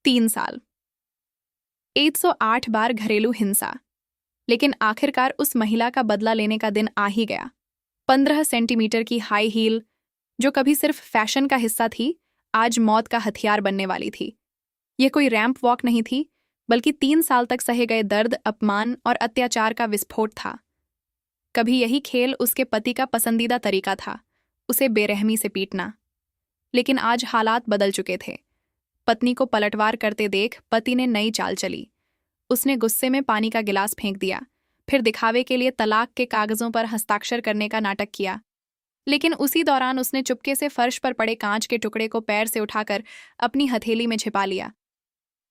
3 साल। 108 बार घरेलू हिंसा। लेकिन आखिरकार उस महिला का बदला लेने का दिन आ ही गया। 15 सेंटीमीटर की हाई हील, जो कभी सिर्फ फैशन का हिस्सा थी, आज मौत का हथियार बनने वाली थी। यह कोई रैंप वॉक नहीं थी, बल्कि 3 साल तक सहे गए दर्द, अपमान और अत्याचार का विस्फोट था। कभी यही खेल उसके पति का पसंदीदा तरीका था, उसे बेरहमी से पीटना। लेकिन आज हालात बदल चुके थे। पत्नी को पलटवार करते देख पति ने नई चाल चली। उसने गुस्से में पानी का गिलास फेंक दिया, फिर दिखावे के लिए तलाक के कागजों पर हस्ताक्षर करने का नाटक किया। लेकिन उसी दौरान उसने चुपके से फर्श पर पड़े कांच के टुकड़े को पैर से उठाकर अपनी हथेली में छिपा लिया।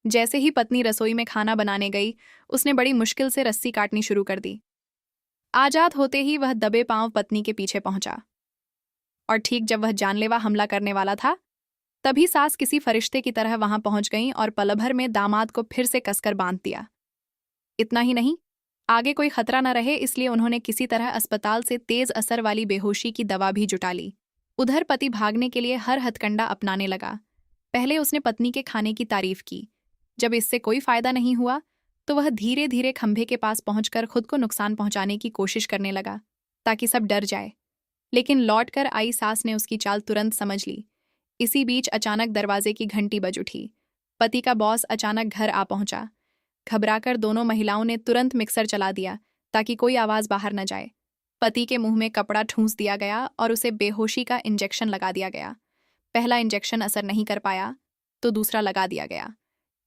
जैसे ही पत्नी रसोई में खाना बनाने गई, उसने बड़ी मुश्किल से रस्सी काटनी शुरू कर दी। आजाद होते ही वह दबे पांव पत्नी के पीछे पहुंचा। और ठीक जब वह जानलेवा हमला करने वाला था, तभी सास किसी फरिश्ते की तरह वहां पहुंच गईं और पलभर में दामाद को फिर से कसकर बांध दिया। इतना ही नहीं, आगे कोई खतरा न रहे इसलिए उन्होंने किसी तरह अस्पताल से तेज असर वाली बेहोशी की दवा भी जुटा ली। उधर पति भागने के लिए हर हथकंडा अपनाने लगा। पहले उसने पत्नी के खाने की तारीफ की। जब इससे कोई फायदा नहीं हुआ, तो वह धीरे धीरे खंभे के पास पहुंचकर खुद को नुकसान पहुंचाने की कोशिश करने लगा, ताकि सब डर जाए। लेकिन लौट कर आई सास ने उसकी चाल तुरंत समझ ली। इसी बीच अचानक दरवाजे की घंटी बज उठी। पति का बॉस अचानक घर आ पहुंचा। घबराकर दोनों महिलाओं ने तुरंत मिक्सर चला दिया, ताकि कोई आवाज बाहर न जाए। पति के मुंह में कपड़ा ठूंस दिया गया और उसे बेहोशी का इंजेक्शन लगा दिया गया। पहला इंजेक्शन असर नहीं कर पाया, तो दूसरा लगा दिया गया।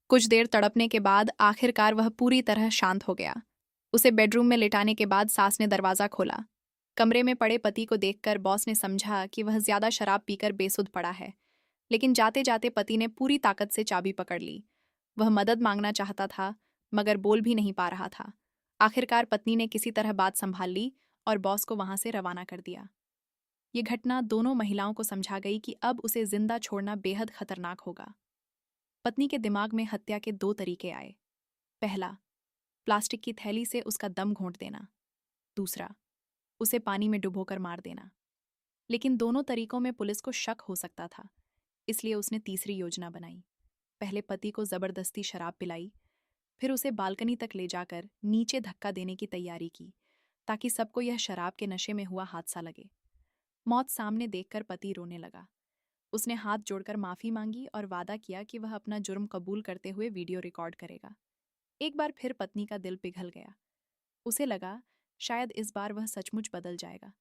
कुछ देर तड़पने के बाद आखिरकार वह पूरी तरह शांत हो गया। उसे बेडरूम में लिटाने के बाद सास ने दरवाजा खोला। कमरे में पड़े पति को देखकर बॉस ने समझा कि वह ज्यादा शराब पीकर बेसुध पड़ा है। लेकिन जाते जाते पति ने पूरी ताकत से चाबी पकड़ ली। वह मदद मांगना चाहता था, मगर बोल भी नहीं पा रहा था। आखिरकार पत्नी ने किसी तरह बात संभाल ली और बॉस को वहां से रवाना कर दिया। ये घटना दोनों महिलाओं को समझा गई कि अब उसे जिंदा छोड़ना बेहद खतरनाक होगा। पत्नी के दिमाग में हत्या के 2 तरीके आए। पहला, प्लास्टिक की थैली से उसका दम घोंट देना। दूसरा, उसे पानी में डुबोकर मार देना। लेकिन दोनों तरीकों में पुलिस को शक हो सकता था, इसलिए उसने तीसरी योजना बनाई। पहले पति को जबरदस्ती शराब पिलाई, फिर उसे बालकनी तक ले जाकर नीचे धक्का देने की तैयारी की, ताकि सबको यह शराब के नशे में हुआ हादसा लगे। मौत सामने देखकर पति रोने लगा। उसने हाथ जोड़कर माफी मांगी और वादा किया कि वह अपना जुर्म कबूल करते हुए वीडियो रिकॉर्ड करेगा। एक बार फिर पत्नी का दिल पिघल गया। उसे लगा शायद इस बार वह सचमुच बदल जाएगा।